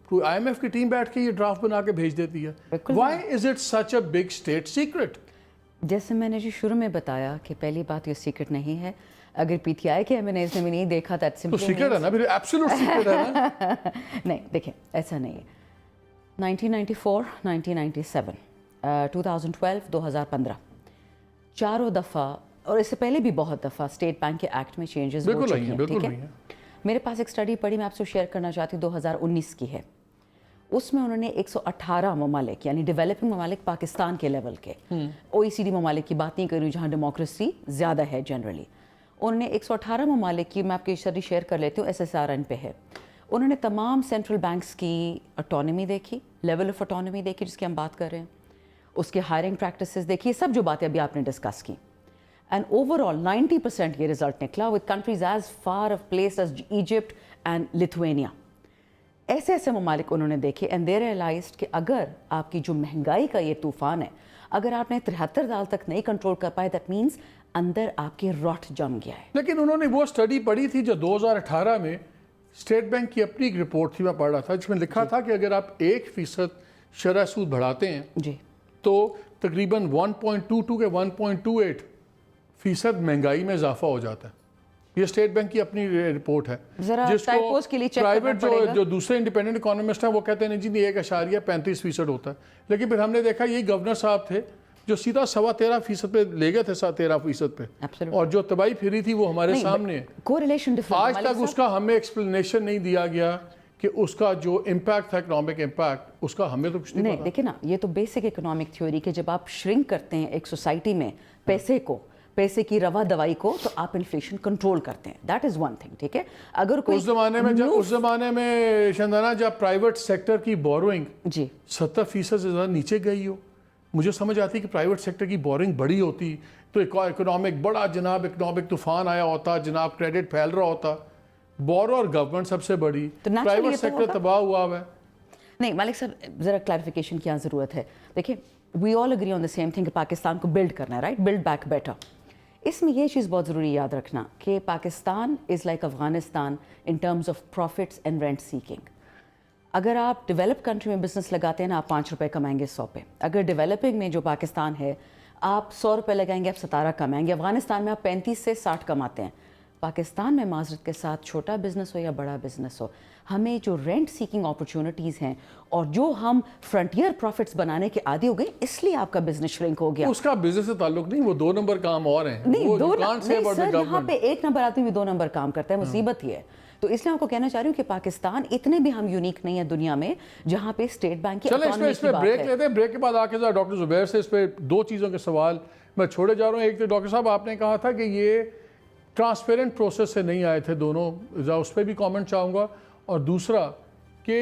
कोई IMF की टीम बैठ के ये ड्राफ्ट बना के भेज देती है? Why is it such a big state secret? जैसे मैंने जी शुरू में बताया कि पहली बात ये सीक्रेट नहीं है। अगर PTI के MNAs ने भी नहीं देखा तो सीक्रेट है ना, फिर एब्सोल्यूट सीक्रेट है ना? नहीं, देखिए ऐसा नहीं है। 1994, 1997, 2012, 2015 चारों दफ़ा, और इससे पहले भी बहुत दफ़ा स्टेट बैंक के एक्ट में चेंजेस हो चुके हैं, ठीक है? मेरे पास एक स्टडी पढ़ी, मैं आपसे शेयर करना चाहती हूँ, 2019 की है। उसमें उन्होंने 118 ममालिक, यानी डेवलपिंग ममालिक पाकिस्तान के लेवल के, OECD ममालिक की बात नहीं कर रही जहाँ डेमोक्रेसी ज़्यादा है जनरली, उन्होंने 118 ममालिक की, मैं आपकी स्टडी शेयर कर लेती हूँ, SSRN पे है। उन्होंने तमाम सेंट्रल बैंक्स की ऑटोनॉमी देखी, लेवल ऑफ ऑटोनॉमी देखी जिसकी हम बात कर रहे हैं, उसके हायरिंग प्रैक्टिसेस देखी, सब जो बातें अभी आपने डिस्कस की, एंड ओवरऑल 90% ये रिजल्ट निकला, with countries as far of place as Egypt and Lithuania. ऐसे ऐसे ममालिक उन्होंने देखे, एंड दे रियलाइज्ड कि अगर आपकी जो महंगाई का ये तूफान है, अगर आपने 73 साल तक नहीं कंट्रोल कर पाए, दैट मीन्स अंदर आपके रॉट जम गया है। लेकिन उन्होंने वो स्टडी पढ़ी थी जो 2018 में स्टेट बैंक की अपनी एक रिपोर्ट थी, मैं पढ़ रहा था, जिसमें लिखा था कि अगर आप 1% शरह सूद बढ़ाते हैं जी, तो तकरीबन 1.22 के 1.28 फीसद महंगाई में इजाफा हो जाता है। ये स्टेट बैंक की अपनी रिपोर्ट है, जिसको प्राइवेट जो दूसरे इंडिपेंडेंट इकोनॉमिस्ट हैं वो कहते हैं जी 1.35% होता है, लेकिन फिर हमने देखा यही गवर्नर साहब थे जो सीधा 13.25% पे ले गए थे, 13% पे, और जो तबाही फिरी थी वो हमारे सामने है। आज तक उसका हमें एक्सप्लेनेशन नहीं दिया गया कि उसका जो इम्पैक्ट था, इकोनॉमिक इम्पैक्ट, उसका हमें तो कुछ नहीं पता। देखिए ना, ये तो बेसिक इकोनॉमिक थ्योरी के जब आप श्रिंक करते हैं एक सोसाइटी में पैसे की रवा दवाई को, तो आप इन्फ्लेशन कंट्रोल करते हैं। दैट इज वन थिंग, ठीक है। अगर कोई उस जमाने में शंदाना जब प्राइवेट सेक्टर की बोरोइंग 70% से ज़्यादा नीचे गई हो, मुझे समझ आती कि प्राइवेट सेक्टर की बोरिंग बड़ी होती तो इकोनॉमिक बड़ा जनाब इकोनॉमिक तूफान आया होता, जनाब क्रेडिट फैल रहा होता। बोरो और गवर्नमेंट सबसे बड़ी, तो प्राइवेट सेक्टर तबाह हुआ है। नहीं मालिक साहब, ज़रा क्लैरिफिकेशन की ज़रूरत है। देखिए, we all agree on the same thing कि पाकिस्तान को बिल्ड करना है, राइट, बिल्ड बैक बेटर। इसमें ये चीज़ बहुत ज़रूरी याद रखना कि Pakistan is like Afghanistan in terms of profits and rent seeking. अगर आप डेवलप कंट्री में बिजनेस लगाते हैं ना, आप 5 रुपये कमाएंगे 100 पे। अगर डेवलपिंग में जो पाकिस्तान है, आप 100 रुपये लगाएंगे, आप 17 कमाएंगे। अफगानिस्तान में आप 35 से 60 कमाते हैं। पाकिस्तान में माजरत के साथ छोटा बिजनेस हो या बड़ा बिजनेस हो, हमें जो रेंट सीकिंग अपॉर्चुनिटीज़ हैं और जो हम फ्रंटियर प्रॉफिट्स बनाने के आदी हो गए, इसलिए आपका बिजनेस श्रिंक हो गया। उसका बिजनेस से ताल्लुक नहीं, वो 2 नंबर काम और हैं। नहीं, सर, यहाँ पे 1 नंबर आदमी भी 2 नंबर काम करता है, मुसीबत ही है। तो इसलिए आपको कहना चाह रही हूँ कि पाकिस्तान इतने भी हम यूनिक नहीं है दुनिया में जहाँ पे स्टेट बैंक की इकोनॉमी की बात है। चलो ब्रेक लेते हैं, ब्रेक के बाद आके डॉक्टर जुबैर से इस पे 2 चीज़ों के सवाल मैं छोड़े जा रहा हूँ। एक तो डॉक्टर साहब आपने कहा था कि ये ट्रांसपेरेंट प्रोसेस से नहीं आए थे दोनों, उस पर भी कमेंट चाहूँगा। और दूसरा कि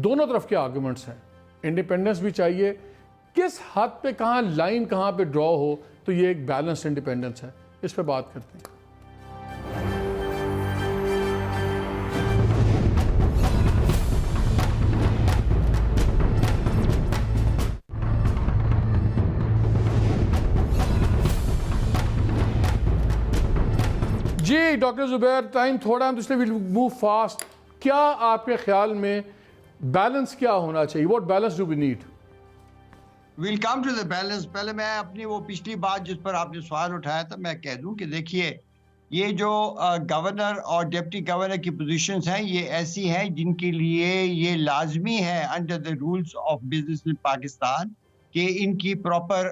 दोनों तरफ के आर्गूमेंट्स हैं, इंडिपेंडेंस भी चाहिए, किस हद पे कहाँ लाइन कहाँ पे ड्रॉ हो, तो ये एक बैलेंस्ड इंडिपेंडेंस है। इस पर बात करते हैं। जी डॉक्टर जुबैर, टाइम थोड़ा है तो इसलिए विल मूव फास्ट। क्या आपके ख्याल में बैलेंस क्या होना चाहिए? What balance do we need? Will come to the balance. पहले मैं अपनी वो पिछली बात जिस पर आपने सवाल उठाया था मैं कह दूं कि देखिए, ये जो गवर्नर और डिप्टी गवर्नर की पोजीशंस हैं, ये ऐसी हैं जिनके लिए ये लाजमी है under the rules of business in Pakistan कि इनकी प्रॉपर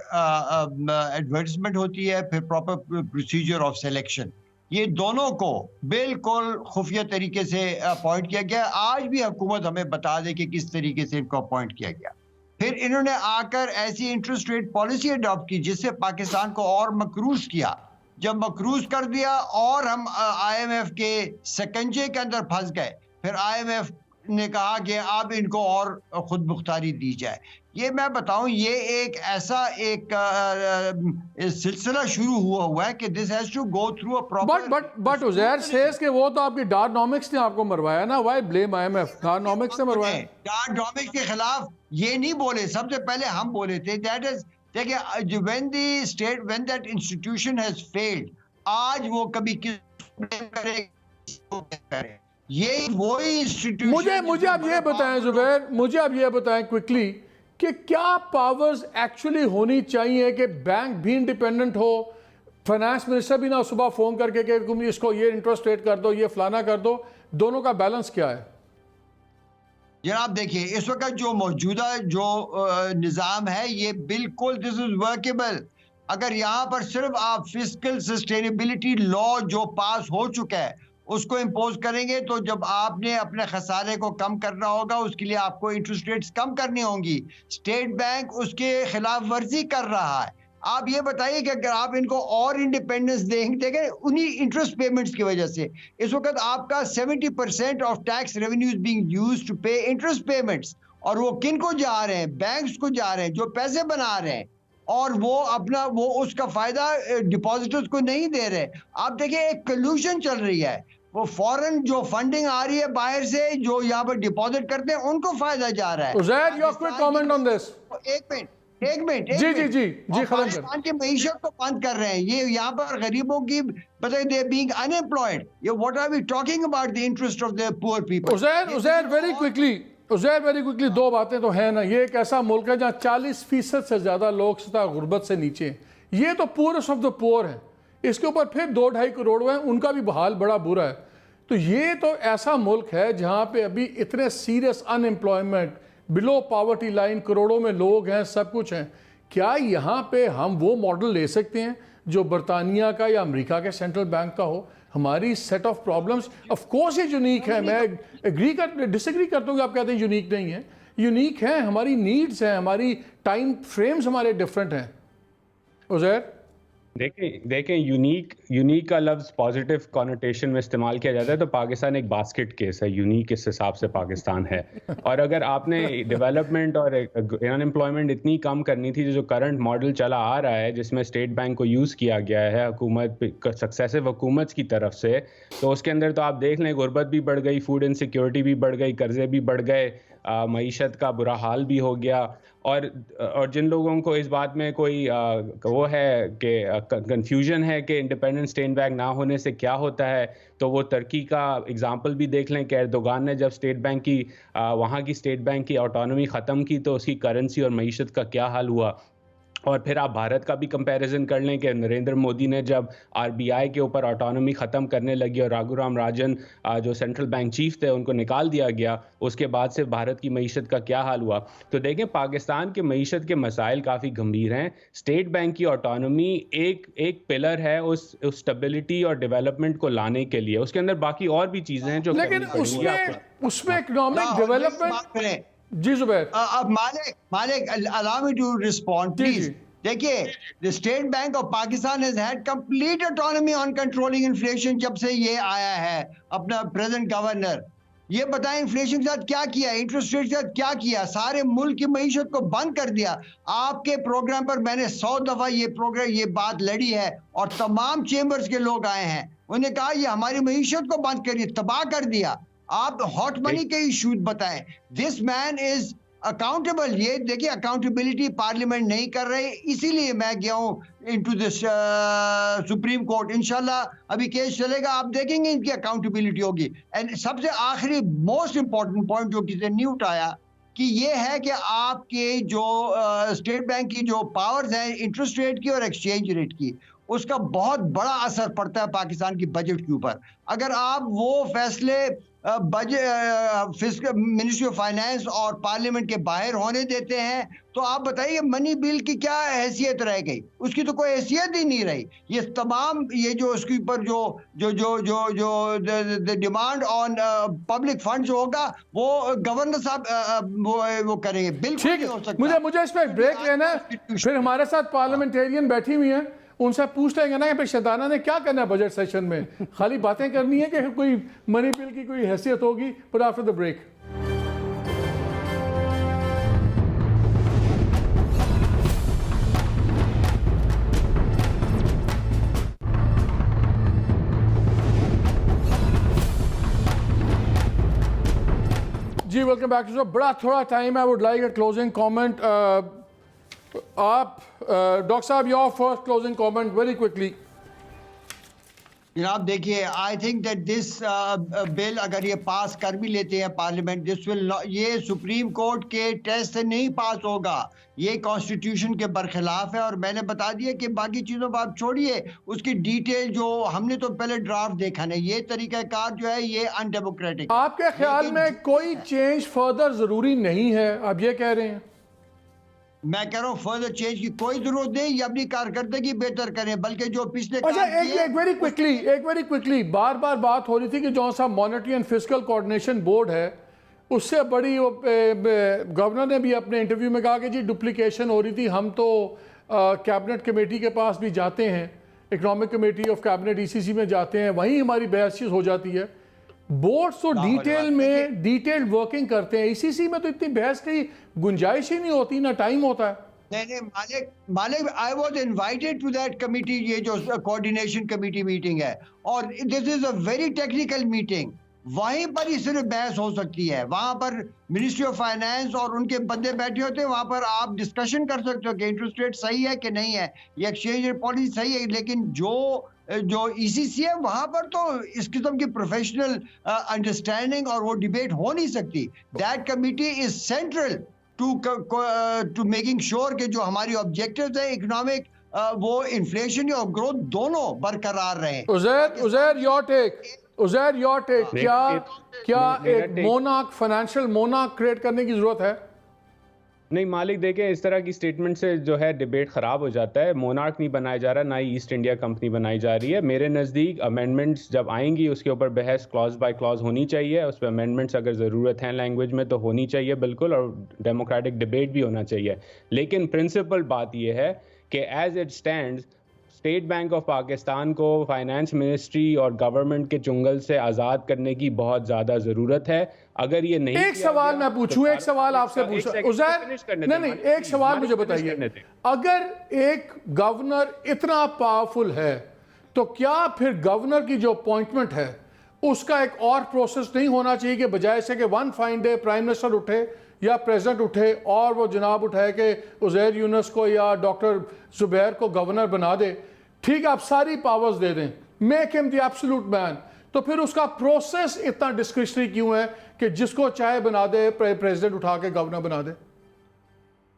एडवर्टाइजमेंट होती है, फिर प्रॉपर प्रोसीजर ऑफ सिलेक्शन। ये दोनों को बिल्कुल खुफिया तरीके से अपॉइंट किया गया। आज भी हुकूमत हमें बता दे कि किस तरीके से इनको अपॉइंट किया गया। फिर इन्होंने आकर ऐसी इंटरेस्ट रेट पॉलिसी अडॉप्ट की जिससे पाकिस्तान को और मकरूज किया। जब मकरूज कर दिया और हम IMF के सकंजे के अंदर फंस गए, फिर IMF ने कहा कि अब इनको और खुद मुख्तारी दी जाए। ये मैं बताऊं, ये एक ऐसा एक सिलसिला शुरू हुआ है कि this has to go through a proper. But Uzair says कि वो तो आपकी डार्नोमिक्स ने आपको मरवाया ना, व्हाई ब्लेम IMF? डार्नोमिक्स ने मरवाया। डार्नोमिक्स के खिलाफ ये नहीं बोले, सबसे पहले हम बोले थे। दैट इज, देखिए, when that institution has failed, आज वो कभी किस करे, ये वही इंस्टीट्यूशन। मुझे आप ये बताएं जुबैर, मुझे आप ये बताएं क्विकली कि क्या पावर्स एक्चुअली होनी चाहिए कि बैंक भी इंडिपेंडेंट हो, फाइनेंस मिनिस्टर भी ना सुबह फोन करके कि तुम इसको ये इंटरेस्ट रेट कर दो, ये फलाना कर दो, दोनों का बैलेंस क्या है? जनाब देखिए, इस वक्त जो मौजूदा जो निज़ाम है ये बिल्कुल दिस इज वर्केबल। अगर यहाँ पर सिर्फ आप फिस्कल सस्टेनेबिलिटी लॉ जो पास हो चुका है उसको इम्पोज करेंगे, तो जब आपने अपने खसारे को कम करना होगा उसके लिए आपको इंटरेस्ट रेट्स कम करनी होंगी। स्टेट बैंक उसके खिलाफ वर्जी कर रहा है। आप ये बताइए कि अगर आप इनको और इंडिपेंडेंस देंगे उन्हीं इंटरेस्ट पेमेंट्स की वजह से, इस वक्त आपका 70% of tax revenues being used to pay interest payments, और वो किन को जा रहे हैं? बैंक्स को जा रहे हैं जो पैसे बना रहे हैं, और वो उसका फायदा डिपॉजिटर्स को नहीं दे रहे। आप देखिए, एक कल्यूशन चल रही है, वो फॉरेन जो फंडिंग आ रही है बाहर से, जो यहाँ पर डिपॉजिट करते हैं उनको फायदा जा रहा है। Uzair, your quick comment on this. एक मिनट जी पाकिस्तान की मईशत को बंद कर रहे हैं। ये यहाँ पर गरीबों की दे बीइंग अनएम्प्लॉयड। ये what are we talking about the interest of the poor people. Uzair very quickly 2 बातें तो है ना। ये एक ऐसा मुल्क है जहाँ 40% से ज्यादा लोग सतह गुर्बत से नीचे हैं। ये तो पुअरेस्ट ऑफ द पुअर है, इसके ऊपर फिर 2-2.5 करोड़ हैं, उनका भी हाल बड़ा बुरा है। तो ये तो ऐसा मुल्क है जहाँ पे अभी इतने serious unemployment, below poverty line, करोड़ों में लोग हैं, सब कुछ हैं। क्या यहाँ पे हम वो मॉडल ले सकते हैं जो बरतानिया का या अमेरिका के सेंट्रल बैंक का हो? हमारी set of problems of course ये यूनिक है, मैं डिसएग्री करता हूँ कि आप कहते हैं यूनिक नहीं है, यूनिक है, हमारी नीड्स हैं, हमारी टाइम फ्रेम्स हमारे डिफरेंट हैं। उज़ैर देखें यूनिक का लफ्ज़ पॉजिटिव कॉनोटेशन में इस्तेमाल किया जाता है, तो पाकिस्तान एक बास्केट केस है, यूनिक इस हिसाब से पाकिस्तान है। और अगर आपने डेवलपमेंट और अनएम्प्लॉयमेंट इतनी कम करनी थी, जो करंट मॉडल चला आ रहा है जिसमें स्टेट बैंक को यूज़ किया गया है हुकूमत सक्सेसिव हुकूमत की तरफ से, तो उसके अंदर तो आप देख लें गुर्बत भी बढ़ गई, फूड इनसिक्योरिटी भी बढ़ गई, कर्जे भी बढ़ गए, मईशत का बुरा हाल भी हो गया। और जिन लोगों को इस बात में कोई वो है कि कंफ्यूजन है कि इंडिपेंडेंट स्टेट बैंक ना होने से क्या होता है, तो वो तुर्की का एग्जांपल भी देख लें कि एर्दोगान ने जब स्टेट बैंक की वहाँ की स्टेट बैंक की ऑटोनॉमी ख़त्म की तो उसकी करेंसी और मईशत का क्या हाल हुआ। और फिर आप भारत का भी कंपैरिजन कर लें कि नरेंद्र मोदी ने जब आरबीआई के ऊपर ऑटोनॉमी ख़त्म करने लगी और राघुराम राजन जो सेंट्रल बैंक चीफ थे उनको निकाल दिया गया, उसके बाद से भारत की मईशत का क्या हाल हुआ। तो देखें पाकिस्तान के मईशत के मसाइल काफ़ी गंभीर हैं। स्टेट बैंक की ऑटोनॉमी एक पिलर है उस स्टेबिलिटी और डेवलपमेंट को लाने के लिए, उसके अंदर बाकी और भी चीज़ें हैं जो, लेकिन उसमें इकोनॉमिक डेवलपमेंट। जी जुबैर। मालिक allow me to respond please। देखिए, the State Bank of Pakistan has had complete autonomy on controlling inflation जब से ये आया है अपना प्रेजेंट गवर्नर। ये बताएं इन्फ्लेशन के साथ क्या किया, इंटरेस्ट रेट के साथ क्या किया, सारे मुल्क की मईशत को बंद कर दिया। आपके प्रोग्राम पर मैंने 100 दफा ये बात लड़ी है और तमाम चेंबर्स के लोग आए हैं, उन्होंने कहा ये हमारी मईशत को बंद करिए, तबाह कर दिया। आप हॉट मनी के इशूज बताएं। This man is accountable. ये देखिए अकाउंटेबिलिटी पार्लियामेंट नहीं कर रहे, इसीलिए मैं गया हूँ इनटू दिस सुप्रीम कोर्ट। इंशाल्लाह अभी केस चलेगा, आप देखेंगे इनकी अकाउंटेबिलिटी होगी। एंड सबसे आखिरी मोस्ट इंपॉर्टेंट पॉइंट जो किसी ने नहीं उठाया कि ये है कि आपके जो स्टेट बैंक की जो पावर्स हैं इंटरेस्ट रेट की और एक्सचेंज रेट की, उसका बहुत बड़ा असर पड़ता है पाकिस्तान की बजट के ऊपर। अगर आप वो फैसले बजट मिनिस्ट्री ऑफ फाइनेंस और पार्लियामेंट के बाहर होने देते हैं तो आप बताइए मनी बिल की क्या हैसियत रह गई? उसकी तो कोई हैसियत ही नहीं रही। ये तमाम ये जो उसके ऊपर जो डिमांड ऑन पब्लिक फंड्स होगा वो गवर्नर साहब वो करेंगे, बिल्कुल नहीं हो सकता। मुझे इस पर ब्रेक लेना है, फिर हमारे साथ पार्लियामेंटेरियन बैठी हुई हैं, उनसे पूछ लेंगे ना कि शहदाना ने क्या करना है बजट सेशन में, खाली बातें करनी है कि कोई मनी बिल की कोई हैसियत होगी। बट आफ्टर द ब्रेक जी वेलकम बैक टू। बड़ा थोड़ा time, I would like a closing comment. आप डॉक्टर साहब your first closing comment very quickly. जनाब देखिए, I think that this bill अगर ये पास कर भी लेते हैं पार्लियामेंट, दिस विल ये सुप्रीम कोर्ट के टेस्ट से नहीं पास होगा, ये कॉन्स्टिट्यूशन के बरखिलाफ है। और मैंने बता दिया कि बाकी चीज़ों पर आप छोड़िए, उसकी डिटेल जो हमने तो पहले ड्राफ्ट देखा नहीं, ये तरीक़ाकार जो है ये अनडेमोक्रेटिक। आपके ख्याल में कोई चेंज फर्दर ज़रूरी नहीं है, आप ये कह रहे हैं? मैं कह रहा हूँ फर्दर चेंज की कोई जरूरत नहीं, ये अपनी कारकर्दगी बेहतर करें, बल्कि जो पिछले अच्छा एक वेरी क्विकली बार बात हो रही थी कि जो सा monetary and fiscal coordination board है उससे बड़ी गवर्नर ने भी अपने इंटरव्यू में कहा कि जी डुप्लीकेशन हो रही थी। हम तो कैबिनेट कमेटी के पास भी जाते हैं, economic committee of cabinet ECC में जाते हैं, वहीं हमारी बहस हो जाती है। बोर्ड तो डिटेल्ड वर्किंग करते हैं, ECC में तो इतनी बहस की गुंजाइश ही नहीं होती, ना टाइम होता है। नहीं मालिक I was invited to that committee, ये जो कोऑर्डिनेशन कमेटी मीटिंग है, और this is a very technical meeting. वहीं पर ही सिर्फ बहस हो सकती है, वहां पर मिनिस्ट्री ऑफ फाइनेंस और उनके बंदे बैठे होते हैं, वहां पर आप डिस्कशन कर सकते हो कि इंटरेस्ट रेट सही है कि नहीं है, ये एक्सचेंज रेट पॉलिसी सही है। लेकिन जो ECC है वहां पर तो इस किस्म की प्रोफेशनल अंडरस्टैंडिंग और वो डिबेट हो नहीं सकती। That committee is central to making sure कि जो हमारी ऑब्जेक्टिव्स है इकोनॉमिक वो इन्फ्लेशन और ग्रोथ दोनों बरकरार रहे। उज़ैर योर टेक, क्या एक मोनार्क, फाइनेंशियल मोनार्क क्रिएट करने की जरूरत है? नहीं मालिक, देखें इस तरह की स्टेटमेंट से जो है डिबेट ख़राब हो जाता है। मोनार्क नहीं बनाया जा रहा, ना ही ईस्ट इंडिया कंपनी बनाई जा रही है। मेरे नज़दीक अमेंडमेंट्स जब आएंगी उसके ऊपर बहस क्लॉज बाय क्लॉज होनी चाहिए, उस पर अमेंडमेंट्स अगर ज़रूरत है लैंग्वेज में तो होनी चाहिए बिल्कुल, और डेमोक्रेटिक डिबेट भी होना चाहिए। लेकिन प्रिंसिपल बात यह है कि as it stands State Bank of Pakistan को फाइनेंस मिनिस्ट्री और गवर्नमेंट के चुंगल से आज़ाद करने की बहुत ज़्यादा ज़रूरत है। अगर ये नहीं, एक सवाल मैं पूछूं, एक सवाल आपसे पूछूं उज़ैर, नहीं एक सवाल मुझे बताइए, अगर एक गवर्नर इतना पावरफुल है तो क्या फिर गवर्नर की जो अपॉइंटमेंट है उसका एक और प्रोसेस नहीं होना चाहिए कि बजाय से कि one fine day prime minister उठे या प्रेसिडेंट उठे और वो जनाब उठाए कि उज़ैर यूनुस को या डॉक्टर जुबैर को गवर्नर बना दे, ठीक है आप सारी पावर्स दे दें, make him the absolute man, तो फिर उसका प्रोसेस इतना डिस्क्रिशनरी क्यों है कि जिसको चाहे बना दे प्रेसिडेंट उठा के गवर्नर बना दे?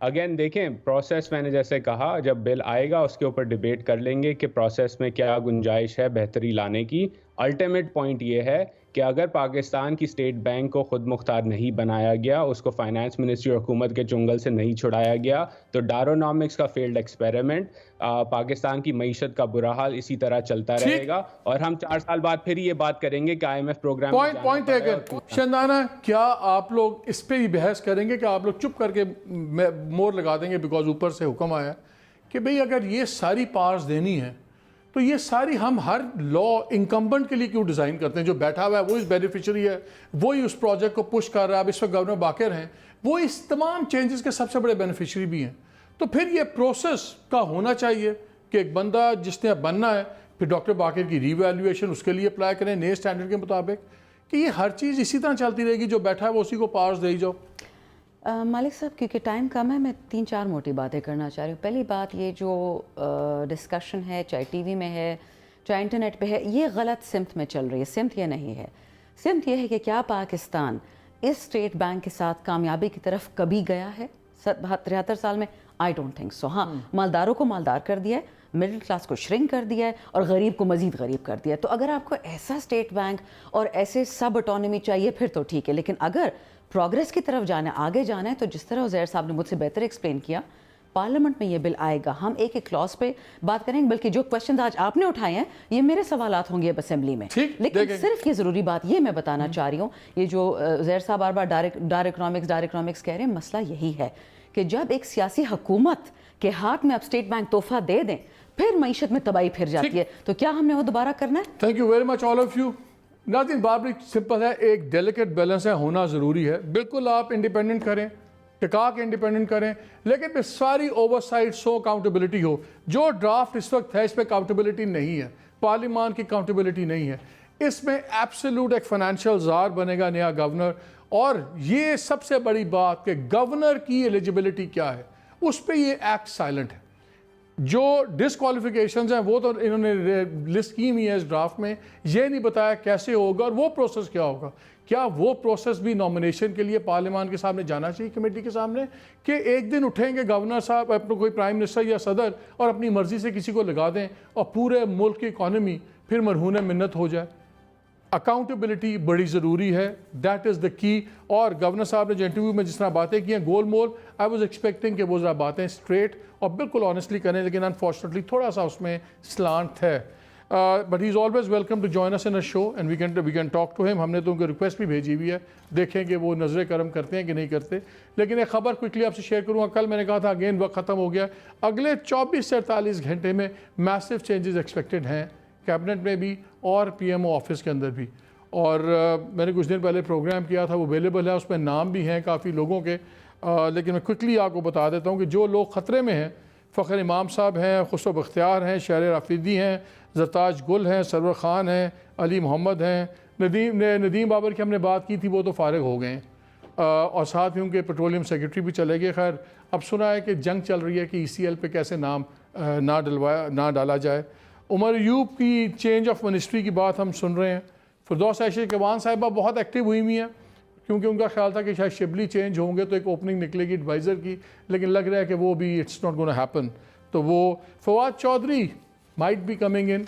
अगेन देखें, प्रोसेस मैंने जैसे कहा जब बिल आएगा उसके ऊपर डिबेट कर लेंगे कि प्रोसेस में क्या गुंजाइश है बेहतरी लाने की। अल्टीमेट पॉइंट ये है कि अगर पाकिस्तान की स्टेट बैंक को खुद मुख्तार नहीं बनाया गया, उसको फाइनेंस मिनिस्ट्री और हुकूमत के चुंगल से नहीं छुड़ाया गया, तो डारोनॉमिक्स का फेल्ड एक्सपेरिमेंट, पाकिस्तान की मईशत का बुरा हाल इसी तरह चलता रहेगा और हम 4 साल बाद फिर ये बात करेंगे कि IMF programme point taken. Shandana, क्या आप लोग इस पे ही बहस करेंगे कि आप लोग चुप करके मोर लगा देंगे बिकॉज ऊपर से हुक्म आया कि भाई अगर ये सारी पावर्स देनी है तो ये सारी हम हर लॉ इनकम्बेंट के लिए क्यों डिज़ाइन करते हैं? जो बैठा हुआ है वो इस बेनिफिशियरी है, वो ही उस प्रोजेक्ट को पुश कर रहा है, अब इस वक्त गवर्नर बाकर हैं, वो इस तमाम चेंजेस के सबसे बड़े बेनिफिशियरी भी हैं। तो फिर ये प्रोसेस का होना चाहिए कि एक बंदा जिसने बनना है फिर डॉक्टर बाकर की रीवैल्यूएशन उसके लिए अप्लाई करें नए स्टैंडर्ड के मुताबिक, कि ये हर चीज़ इसी तरह चलती रहेगी, जो बैठा है वो उसी को पावर्स दे जाओ। मालिक साहब, क्योंकि टाइम कम है, मैं 3-4 मोटी बातें करना चाह रही हूँ। पहली बात, ये जो डिस्कशन है चाहे टीवी में है चाहे इंटरनेट पे है, ये गलत सिमत में चल रही है। सिमत ये नहीं है, सिमत ये है कि क्या पाकिस्तान इस स्टेट बैंक के साथ कामयाबी की तरफ कभी गया है 73 साल में? I don't think so. हाँ, मालदारों को मालदार कर दिया है, मिडिल क्लास को श्रिंक कर दिया है और गरीब को मजीद गरीब कर दिया है। तो अगर आपको ऐसा स्टेट बैंक और ऐसे सब ऑटोनॉमी चाहिए फिर तो ठीक है, लेकिन अगर प्रोग्रेस की तरफ जाना है, आगे जाना है, तो जिस तरह उज़ैर साहब ने मुझसे बेहतर एक्सप्लेन किया, पार्लियामेंट में ये बिल आएगा, हम एक एक क्लॉज पे बात करेंगे, बल्कि जो क्वेश्चन आज आपने उठाए हैं ये मेरे सवालात होंगे अब असेंबली में। लेकिन सिर्फ ये ज़रूरी बात ये मैं बताना चाह रही हूँ, ये जो उज़ैर साहब बार बार डायरेक्ट इकोनॉमिक्स कह रहे हैं, मसला यही है कि जब एक सियासी हुकूमत के हाथ में अब स्टेट बैंक तोहफा दे दें फिर मईशत में तबाही फिर जाती है, तो क्या हमने वो दोबारा करना है? Thank you very much all of you. नाज़रीन, बात सिंपल है, एक डेलिकेट बैलेंस है, होना ज़रूरी है। बिल्कुल आप इंडिपेंडेंट करें, टिका के इंडिपेंडेंट करें, लेकिन फिर सारी ओवरसाइट सो अकाउंटेबिलिटी हो। जो ड्राफ्ट इस वक्त है इसमें अकाउंटेबिलिटी नहीं है, पार्लियामान की अकाउंटेबिलिटी नहीं है, इसमें एब्सोल्यूट एक फाइनेंशियल जार बनेगा नया गवर्नर। और ये सबसे बड़ी बात कि गवर्नर की एलिजिबिलिटी क्या है, उस पर ये एक्ट साइलेंट है। जो डिसक्वालिफिकेशंस हैं वो तो इन्होंने लिस्ट की हुई है इस ड्राफ्ट में, ये नहीं बताया कैसे होगा और वो प्रोसेस क्या होगा। क्या वो प्रोसेस भी नॉमिनेशन के लिए पार्लियामान के सामने जाना चाहिए, कमेटी के सामने, कि एक दिन उठेंगे गवर्नर साहब अपने कोई प्राइम मिनिस्टर या सदर और अपनी मर्जी से किसी को लगा दें और पूरे मुल्क की इकॉनमी फिर मरहून मिन्नत हो जाए? अकाउंटेबिलिटी बड़ी ज़रूरी है, दैट इज़ द की। और गवर्नर साहब ने जो इंटरव्यू में जिस तरह बातें की हैं गोल मोल, आई वाज एक्सपेक्टिंग कि वो ज़रा बातें स्ट्रेट और बिल्कुल ऑनेस्टली करें, लेकिन अनफॉर्चुनेटली थोड़ा सा उसमें स्लांट है। But he is always welcome to join us in a show and we can talk to him. हमने तो उनको रिक्वेस्ट भी भेजी हुई है, देखें कि वो नज़र करम करते हैं कि नहीं करते। लेकिन एक ख़बर क्विकली आपसे शेयर करूँगा, कल मैंने कहा था अगेन वक्त ख़त्म हो गया, अगले 24 से 48 घंटे में मैसिव चेंजेस एक्सपेक्टेड हैं कैबिनेट में भी और PMO ऑफिस के अंदर भी। और मैंने कुछ दिन पहले प्रोग्राम किया था, वो अवेलेबल है, उसमें नाम भी हैं काफ़ी लोगों के, लेकिन मैं क्विकली आपको बता देता हूँ कि जो लोग ख़तरे में हैं, फ़खर इमाम साहब हैं, खुसरो बख्तियार हैं, शहर राफिदी हैं, ज़रताज गुल हैं, सरवर ख़ान हैं, अली मोहम्मद हैं, नदीम बाबर की हमने बात की थी, वो तो फ़ारिग हो गए हैं, और साथ ही उनके पेट्रोलियम सेक्रेटरी भी चले गए। खैर अब सुना है कि जंग चल रही है कि ECL पे कैसे नाम ना डाला जाए। उमर यूब की चेंज ऑफ मिनिस्ट्री की बात हम सुन रहे हैं। फिरदौस ऐशे केवान साहिबा बहुत एक्टिव हुई हुई हैं, क्योंकि उनका ख्याल था कि शायद शिबली चेंज होंगे तो एक ओपनिंग निकलेगी एडवाइज़र की, लेकिन लग रहा है कि वो भी इट्स नॉट गोना हैपन। तो वो Fawad Chaudhry might be coming in.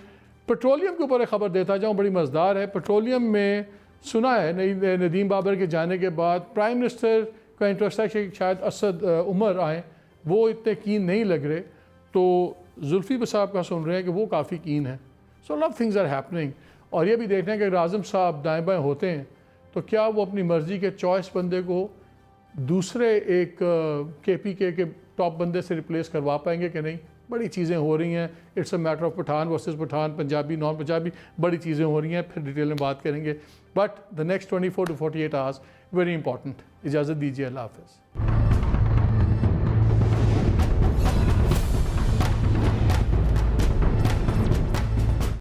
Petroleum के ऊपर एक खबर देता जाऊँ, बड़ी मज़ेदार है। पेट्रोलियम में सुना है नदीम बाबर के जाने के बाद प्राइम मिनिस्टर का इंटरेस्ट है कि शायद असद उमर आए, वो इतने कीन नहीं लग रहे, तो जुल्फी साहब का सुन रहे हैं कि वो काफ़ी कीन है। So love things are happening. और ये भी देखना है कि अगर आज़म साहब दाएँ बाएँ होते हैं तो क्या वो अपनी मर्ज़ी के चॉइस बंदे को दूसरे एक KPK के टॉप बंदे से रिप्लेस करवा पाएंगे कि नहीं। बड़ी चीज़ें हो रही हैं। It's a matter of Pathan versus Pathan, Punjabi non Punjabi, बड़ी चीज़ें हो रही हैं, फिर डिटेल में बात करेंगे। But the next 24 to 48 hours very important. इजाज़त दीजिए, अल्लाह हाफ़िज़।